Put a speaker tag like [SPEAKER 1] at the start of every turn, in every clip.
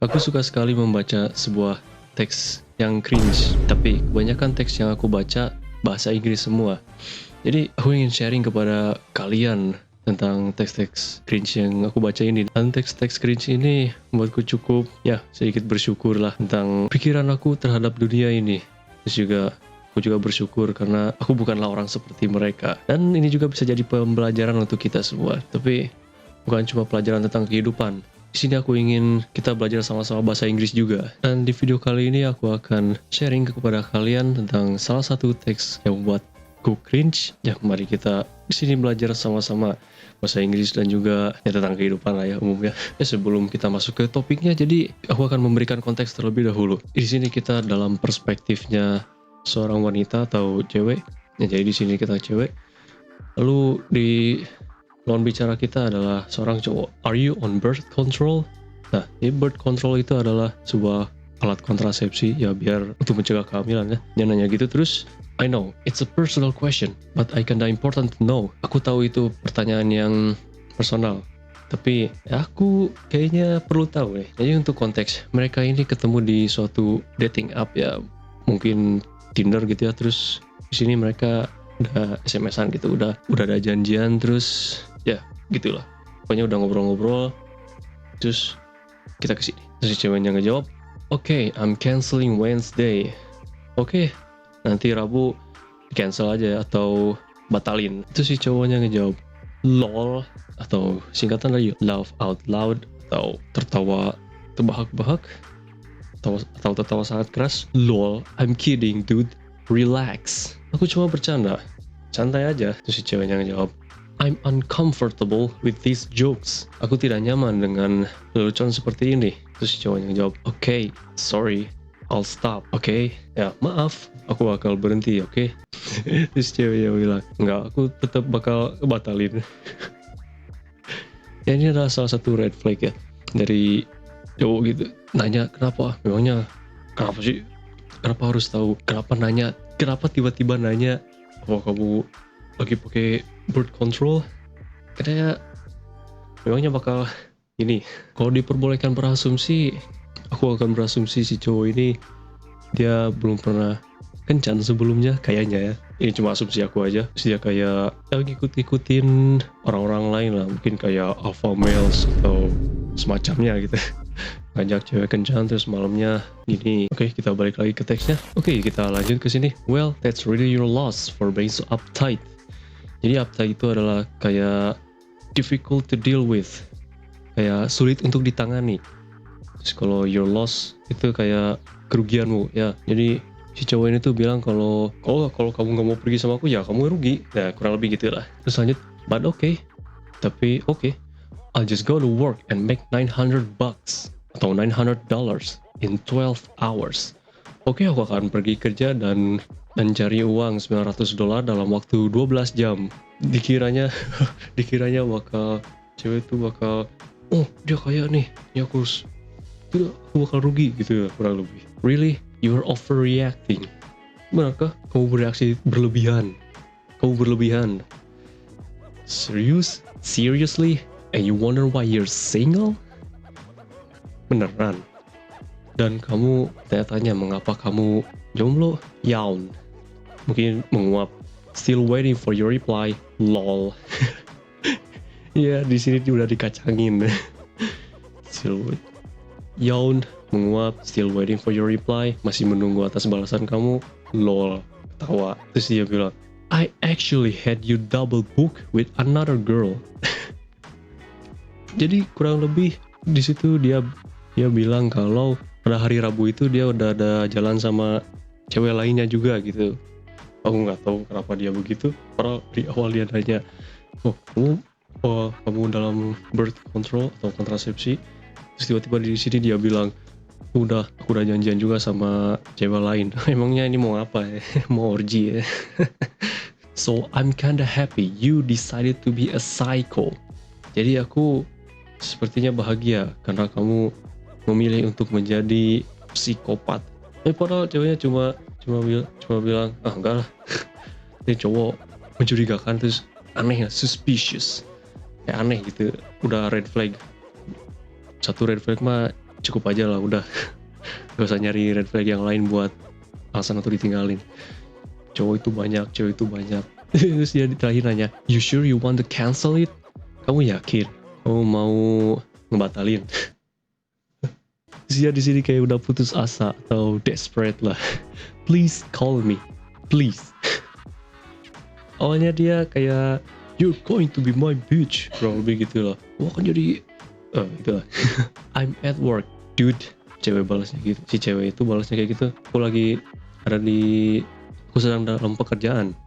[SPEAKER 1] Aku suka sekali membaca sebuah teks yang cringe, tapi kebanyakan teks yang aku baca bahasa Inggris semua. Jadi aku ingin sharing kepada kalian tentang teks-teks cringe yang aku baca ini. Dan teks-teks cringe ini membuatku cukup sedikit bersyukur lah tentang pikiran aku terhadap dunia ini. Terus juga aku juga bersyukur karena aku bukanlah orang seperti mereka. Dan ini juga bisa jadi pembelajaran untuk kita semua. Tapi bukan cuma pelajaran tentang kehidupan. Di sini aku ingin kita belajar sama-sama bahasa Inggris juga. Dan di video kali ini aku akan sharing kepada kalian tentang salah satu teks yang membuatku cringe. Ya, mari kita di sini belajar sama-sama bahasa Inggris dan juga tentang kehidupan lah ya umumnya. Ya, sebelum kita masuk ke topiknya, jadi aku akan memberikan konteks terlebih dahulu. Di sini kita dalam perspektifnya seorang wanita atau cewek. Ya, jadi di sini kita cewek. Lalu di lawan bicara kita adalah seorang cowok. Are you on birth control? Nah, birth control itu adalah sebuah alat kontrasepsi ya biar untuk mencegah kehamilan ya. Dia nanya gitu terus, I know it's a personal question, but I kinda important to know. Aku tahu itu pertanyaan yang personal, tapi ya aku kayaknya perlu tahu ya. Jadi untuk konteks, mereka ini ketemu di suatu dating app ya, mungkin Tinder gitu ya. Terus di sini mereka udah SMS-an gitu, udah ada janjian, terus ya gitulah. Pokoknya udah ngobrol-ngobrol, terus kita kesini. Terus si ceweknya ngejawab, "Okay, I'm canceling Wednesday." Oke, nanti Rabu cancel aja atau batalin. Terus si cowoknya ngejawab, "LOL," atau singkatan dari laugh out loud, atau tertawa terbahak-bahak, atau tertawa sangat keras. "LOL, I'm kidding dude, relax." Aku cuma bercanda, santai aja. Terus si ceweknya ngejawab, I'm uncomfortable with these jokes. Aku tidak nyaman dengan lelucon seperti ini. Terus si cowoknya jawab, okay, sorry, I'll stop, okay? Ya, maaf, aku bakal berhenti, okay? Terus ceweknya bilang, enggak, aku tetap bakal batalin. Ya, ini adalah salah satu red flag ya dari cowok gitu. Nanya, kenapa? Memangnya, kenapa sih? Kenapa harus tahu? Kenapa nanya? Kenapa tiba-tiba nanya? Apa kamu lagi pakai birth control? Katanya memangnya bakal ini. Kalau diperbolehkan berasumsi, aku akan berasumsi si cowok ini dia belum pernah kencan sebelumnya kayaknya ya. Ini cuma asumsi aku aja. Terus dia kayak ngikut-ikutin orang-orang lain lah, mungkin kayak alpha males atau semacamnya gitu. Ngajak cewek kencan terus malamnya gini. Oke, kita balik lagi ke teksnya. Oke, kita lanjut ke sini. Well, that's really your loss for being so uptight. Jadi uptight itu adalah kayak difficult to deal with, kayak sulit untuk ditangani. Terus kalau your loss itu kayak kerugianmu ya. Jadi si cowok ini tuh bilang kalau kamu nggak mau pergi sama aku ya kamu rugi. Nah, kurang lebih gitu lah. Terus lanjut, but okay, tapi okay, I'll just go to work and make $900 atau $900 in 12 hours. Oke, aku akan pergi kerja dan cari uang $900 dalam waktu 12 jam. Dikiranya bakal cewek itu bakal, oh dia kaya nih, ya aku bakal rugi gitu ya, kurang lebih. Really? You're overreacting. Benarkah kamu bereaksi berlebihan? Kamu berlebihan. Serius? Seriously? And you wonder why you're single? Beneran? Dan kamu tanya-tanya mengapa kamu jomblo? Yawn. Mungkin menguap. Still waiting for your reply. LOL. Ya, di sini udah dikacangin. Still yawn, menguap, still waiting for your reply. Masih menunggu atas balasan kamu. LOL. Ketawa. Terus dia bilang, I actually had you double book with another girl. Jadi kurang lebih di situ dia bilang kalau pada hari Rabu itu dia udah ada jalan sama cewek lainnya juga gitu. Aku nggak tahu kenapa dia begitu. Padahal di awal dia nanya, kamu dalam birth control atau kontrasepsi? Terus tiba-tiba di sini dia bilang, aku udah janjian juga sama cewek lain. Emangnya ini mau apa ya? Mau orgi ya? So I'm kinda happy you decided to be a psycho. Jadi aku sepertinya bahagia karena kamu memilih untuk menjadi psikopat. Padahal ceweknya cuma bilang, enggak lah. Ini cowok mencurigakan, terus aneh ya, suspicious. Kayak aneh gitu. Udah red flag. Satu red flag mah cukup aja lah udah. Gak usah nyari red flag yang lain buat alasan untuk ditinggalin. Cowok itu banyak, cowok itu banyak. Terus dia terakhir nanya, you sure you want to cancel it? Kamu yakin? Kamu mau ngebatalin? Terus dia di sini kayak udah putus asa atau desperate lah. Please call me, please. Awalnya dia kayak, you're going to be my bitch, kurang lebih gitu lah. Wah kan jadi, gitu lah. I'm at work, dude. Cewek balasnya gitu. Si cewek itu balasnya kayak gitu. Aku sedang dalam pekerjaan,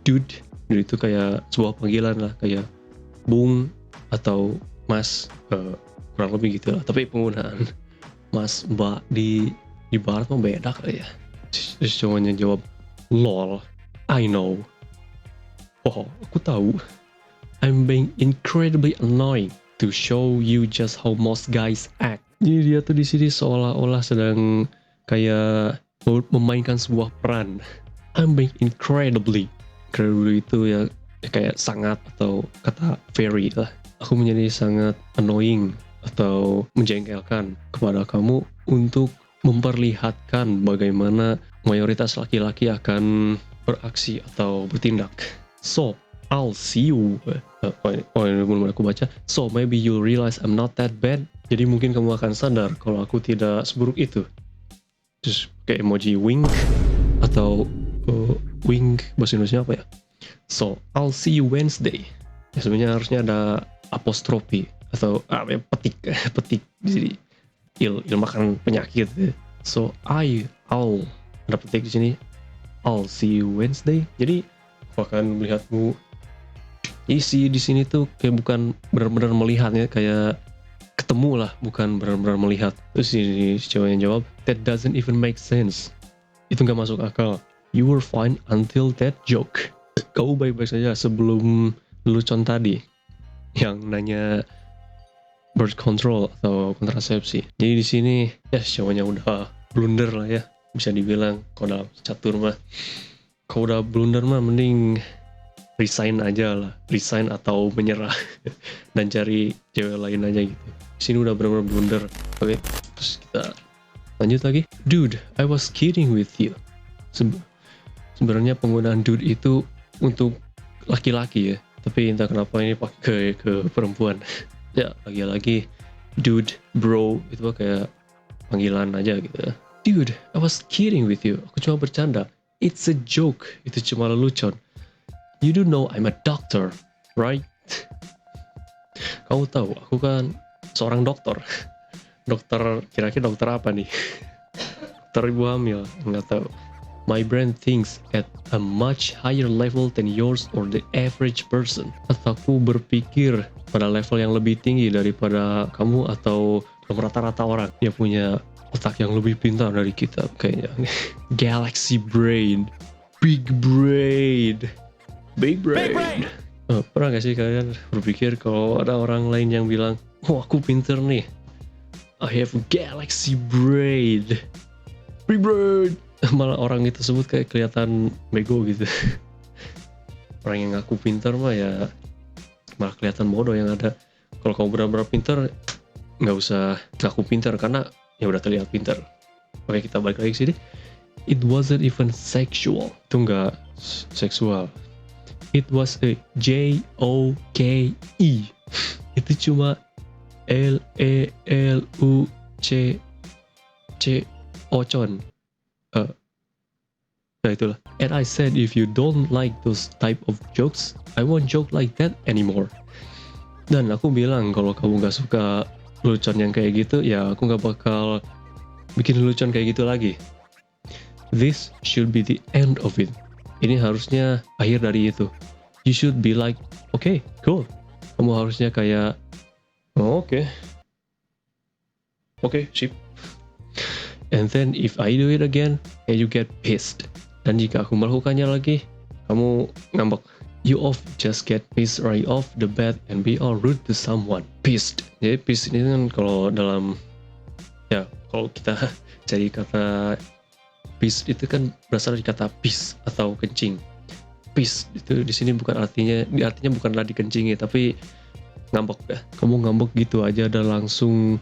[SPEAKER 1] dude. Jadi itu kayak sebuah panggilan lah, kayak bung atau mas, kurang lebih gitu lah. Tapi penggunaan mas, mbak di barat mah beda kali ya. Terus cowoknya jawab, lol, I know. Oh, aku tahu. I'm being incredibly annoying to show you just how most guys act. Jadi dia tuh di sini seolah-olah sedang kayak memainkan sebuah peran. I'm being incredibly itu ya kayak sangat atau kata very lah. Aku menjadi sangat annoying atau menjengkelkan kepada kamu untuk memperlihatkan bagaimana mayoritas laki-laki akan beraksi atau bertindak. So, I'll see you. Ini belum aku baca. So, maybe you realize I'm not that bad. Jadi mungkin kamu akan sadar kalau aku tidak seburuk itu. Terus kayak emoji wink atau wink bahasa Indonesia apa ya? So, I'll see you Wednesday. Ya sebenarnya harusnya ada apostrofi atau petik di sini. Il makan penyakit. So, I'll ada petik di sini. I'll see you Wednesday. Jadi aku akan melihatmu. Isi di sini tuh kayak bukan benar-benar melihatnya, kayak ketemu lah, bukan benar-benar melihat. Terus si ceweknya jawab, that doesn't even make sense. Itu nggak masuk akal. You were fine until that joke. Kau baik-baik saja sebelum lelucon tadi yang nanya birth control atau kontrasepsi. Jadi di sini ya cowoknya udah blunder lah ya, bisa dibilang. Kalau dalam catur mah, kalau udah blunder mah mending resign aja lah, resign atau menyerah dan cari cewek lain aja gitu. Di sini udah benar-benar blunder. Oke, terus kita lanjut lagi. Dude, I was kidding with you. Sebenarnya penggunaan dude itu untuk laki-laki ya, tapi entah kenapa ini pakai ke perempuan. Ya lagi-lagi dude, bro itu kayak panggilan aja gitu. Dude, I was kidding with you. Aku cuma bercanda. It's a joke. Itu cuma lelucon. You do know I'm a doctor, right? Kamu tahu, aku kan seorang dokter. Dokter, kira-kira dokter apa nih? Dokter ibu hamil, nggak tahu. My brain thinks at a much higher level than yours or the average person. Otakku berpikir pada level yang lebih tinggi daripada kamu atau rata-rata orang. Dia punya otak yang lebih pintar dari kita kayaknya. Galaxy brain, big brain. Big brain. Pernah gak sih kalian berpikir kalau ada orang lain yang bilang, oh aku pinter nih, I have galaxy brain, big brain. Malah orang itu sebut kayak kelihatan bego gitu. Orang yang ngaku pinter mah ya malah kelihatan bodoh yang ada. Kalau kamu benar-benar pinter, nggak usah ngaku pinter karena ya udah terlihat pinter. Oke, kita balik lagi ke sini. It wasn't even sexual. Itu nggak seksual. It was a J-O-K-E. Itu cuma L-E-L-U-C-C ocon. Nah itulah. And I said if you don't like those type of jokes, I won't joke like that anymore. Dan aku bilang kalau kamu gak suka lelucon yang kayak gitu, ya aku gak bakal bikin lelucon kayak gitu lagi. This should be the end of it. Ini harusnya akhir dari itu. You should be like, okay, cool. Kamu harusnya kayak, oh, oke, sip. And then if I do it again, and you get pissed. Dan jika aku melakukannya lagi, kamu ngambek. You just get pissed right off the bat and be all rude to someone. Pissed. Jadi pissed ini kan kalau dalam, ya kalau kita cari kata piss itu kan berasal dari kata piss atau kencing. Piss itu di sini bukan artinya bukanlah dikencingi, tapi ngambek dah. Kamu ngambek gitu aja dan langsung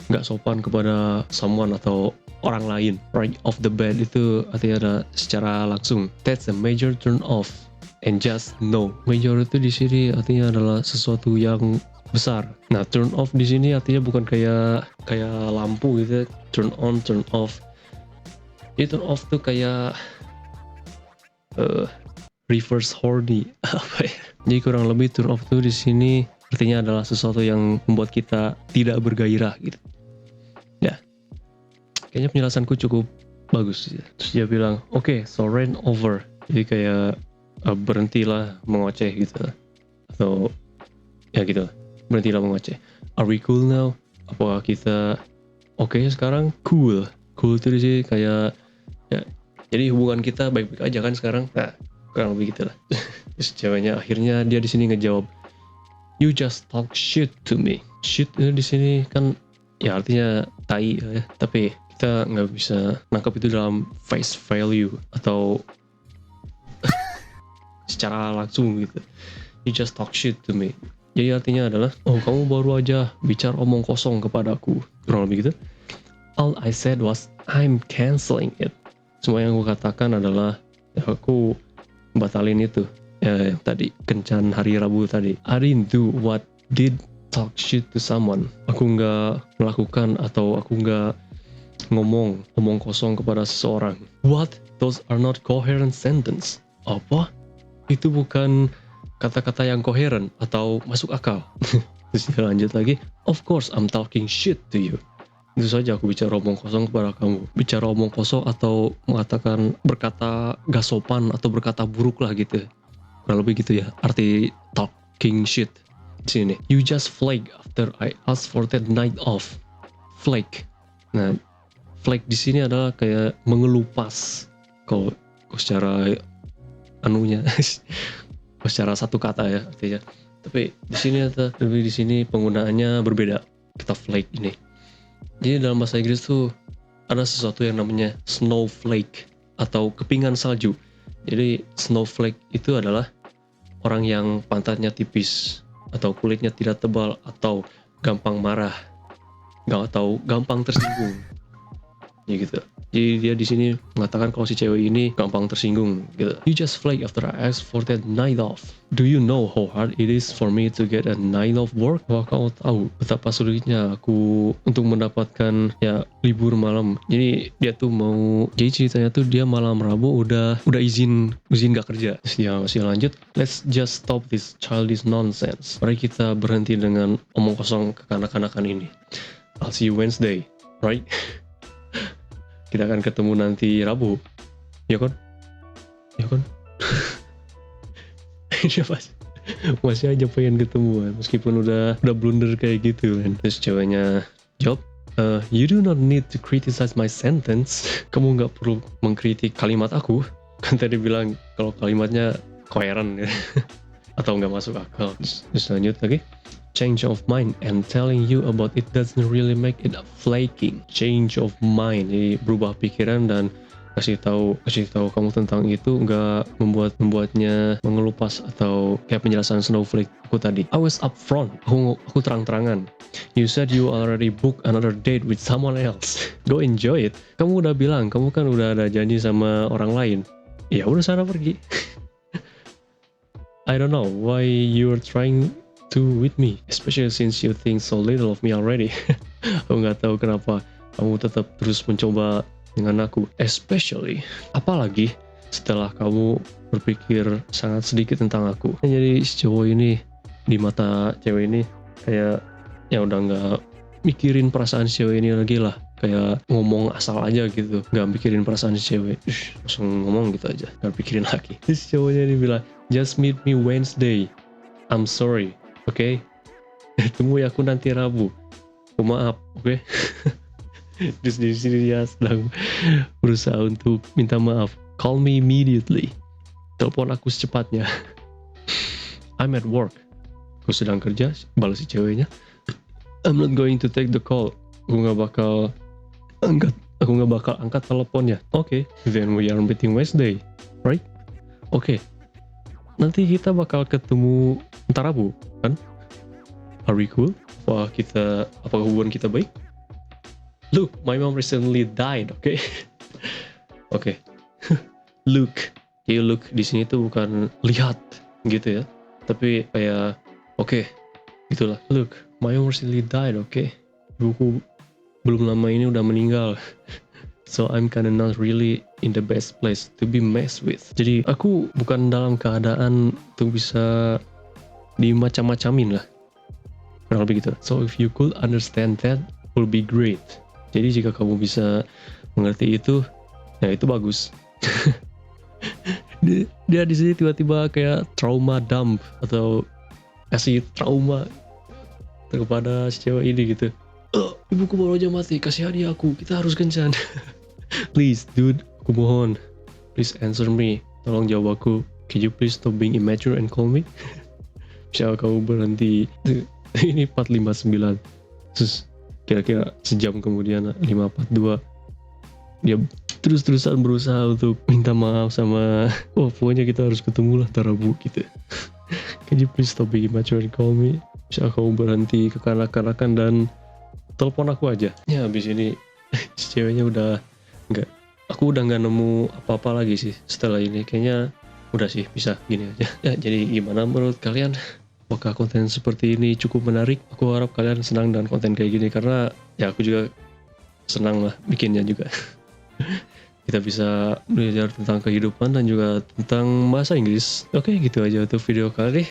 [SPEAKER 1] nggak sopan kepada someone atau orang lain. Right off the bat itu artinya ada secara langsung. That's a major turn off. And just no. Major itu di sini artinya adalah sesuatu yang besar. Nah, turn off di sini artinya bukan kayak lampu gitu. Turn on, turn off. Jadi turn off tuh kayak reverse horny apa ya? Jadi kurang lebih turn off tuh di sini artinya adalah sesuatu yang membuat kita tidak bergairah gitu. Ya, kayaknya penjelasanku cukup bagus. Terus dia bilang, oke, so rain over. Jadi kayak berhentilah mengoceh gitu, atau ya gitu, berhentilah mengoceh. Are we cool now? Apa kita oke sekarang? Cool itu di sini kayak ya. Jadi hubungan kita baik-baik aja kan sekarang? Nah, kurang lebih gitu lah. Terus ceweknya akhirnya dia di sini ngejawab, you just talk shit to me. Shit itu di sini kan ya artinya tai ya, tapi kita nggak bisa nangkap itu dalam face value atau secara langsung gitu. You just talk shit to me. Jadi artinya adalah, oh kamu baru aja bicara omong kosong kepadaku. Kurang lebih gitu. All I said was, I'm canceling it. Semua yang aku katakan adalah, ya aku batalin itu. Ya, yang tadi, kencan hari Rabu tadi. I didn't do what did talk shit to someone. Aku nggak melakukan atau aku nggak ngomong omong kosong kepada seseorang. What? Those are not coherent sentence. Apa? Itu bukan kata-kata yang koheren atau masuk akal. Terus dia lanjut lagi, of course I'm talking shit to you. Itu saja aku bicara omong kosong kepada kamu. Bicara omong kosong atau mengatakan berkata gak sopan atau berkata buruk lah gitu. Kurang lebih gitu ya, arti talking shit di sini. You just flake after I asked for that night off. Flake. Nah, flake di sini adalah kayak mengelupas. Kalau secara anunya secara satu kata ya artinya, tapi di sini lebih di sini penggunaannya berbeda kata flake ini. Jadi dalam bahasa Inggris tuh ada sesuatu yang namanya snowflake atau kepingan salju. Jadi snowflake itu adalah orang yang pantatnya tipis atau kulitnya tidak tebal atau gampang marah atau gampang tersinggung ya gitu. Jadi dia di sini mengatakan kalau si cewek ini gampang tersinggung gitu. You just flake after I asked for that night off. Do you know how hard it is for me to get a night off work? Wah, kamu tahu betapa sulitnya aku untuk mendapatkan ya libur malam. Jadi dia tuh jadi ceritanya tuh dia malam Rabu udah izin gak kerja. Terus dia masih lanjut, let's just stop this childish nonsense. Mari kita berhenti dengan omong kosong kekanak-kanakan ini. I'll see you Wednesday, right? Kita akan ketemu nanti Rabu, ya kan? Dia masih aja pengen ketemu kan, meskipun udah blunder kayak gitu kan. Terus ceweknya jawab, you do not need to criticize my sentence. Kamu nggak perlu mengkritik kalimat aku. Kan tadi bilang kalau kalimatnya koheren ya. Atau nggak masuk akal. Terus lanjut lagi. Change of mind and telling you about it doesn't really make it flaking. Change of mind, jadi berubah pikiran dan kasih tahu kamu tentang itu nggak membuatnya mengelupas atau kayak penjelasan snowflake aku tadi. I was upfront, aku terang-terangan. You said you already booked another date with someone else. Go enjoy it. Kamu udah bilang kamu kan udah ada janji sama orang lain. Ya udah sana pergi. I don't know why you're trying to with me, especially since you think so little of me already. Aku nggak tahu kenapa kamu tetap terus mencoba dengan aku, especially apalagi setelah kamu berpikir sangat sedikit tentang aku. Jadi si cowok ini di mata cewek ini kayak ya udah nggak mikirin perasaan si cewek ini lagi lah, kayak ngomong asal aja gitu, nggak mikirin perasaan si cewek. Langsung ngomong gitu aja, nggak pikirin lagi. Terus cowoknya ini bilang, just meet me Wednesday, I'm sorry. Oke, temui aku nanti Rabu. Oh, maaf, oke. Terus di sini dia sedang berusaha untuk minta maaf. Call me immediately. Telepon aku secepatnya. I'm at work. Aku sedang kerja. Balas si ceweknya. I'm not going to take the call. Aku nggak bakal angkat teleponnya. Oke, then we are meeting Wednesday, right? Oke. Nanti kita bakal ketemu ntar Rabu, kan? Are we cool? Apakah hubungan kita baik? Look, my mom recently died. Oke. Oke. Look. Jadi look di sini tuh bukan lihat gitu ya. Tapi kayak oke, gitulah. Look, my mom recently died. Oke. Ibuku belum lama ini udah meninggal. So I'm kinda not really in the best place to be messed with. Jadi aku bukan dalam keadaan untuk bisa dimacam-macamin lah. Kurang lebih gitu. So if you could understand that, will be great. Jadi jika kamu bisa mengerti itu, ya itu bagus. dia di sini tiba-tiba kayak trauma dump atau kasih trauma kepada si cewek ini gitu. Ibuku baru aja mati, kasih hadiah aku, kita harus kencan. Please dude, aku mohon, please answer me, tolong jawab aku. Can you please stop being immature and call me? Bisa kamu berhenti. Ini 459. Terus kira-kira sejam kemudian 542 dia terus-terusan berusaha untuk minta maaf sama pokoknya kita harus ketemu lah Tarabu gitu. Can you please stop being immature and call me? Bisa kamu berhenti kekanak-kanakan dan telepon aku aja. Ya habis ini si ceweknya udah nggak, aku udah nggak nemu apa-apa lagi sih setelah ini. Kayaknya udah sih bisa gini aja. Ya jadi gimana menurut kalian? Apakah konten seperti ini cukup menarik? Aku harap kalian senang dengan konten kayak gini karena ya aku juga senang lah bikinnya juga. Kita bisa belajar tentang kehidupan dan juga tentang bahasa Inggris. Oke, gitu aja untuk video kali ini.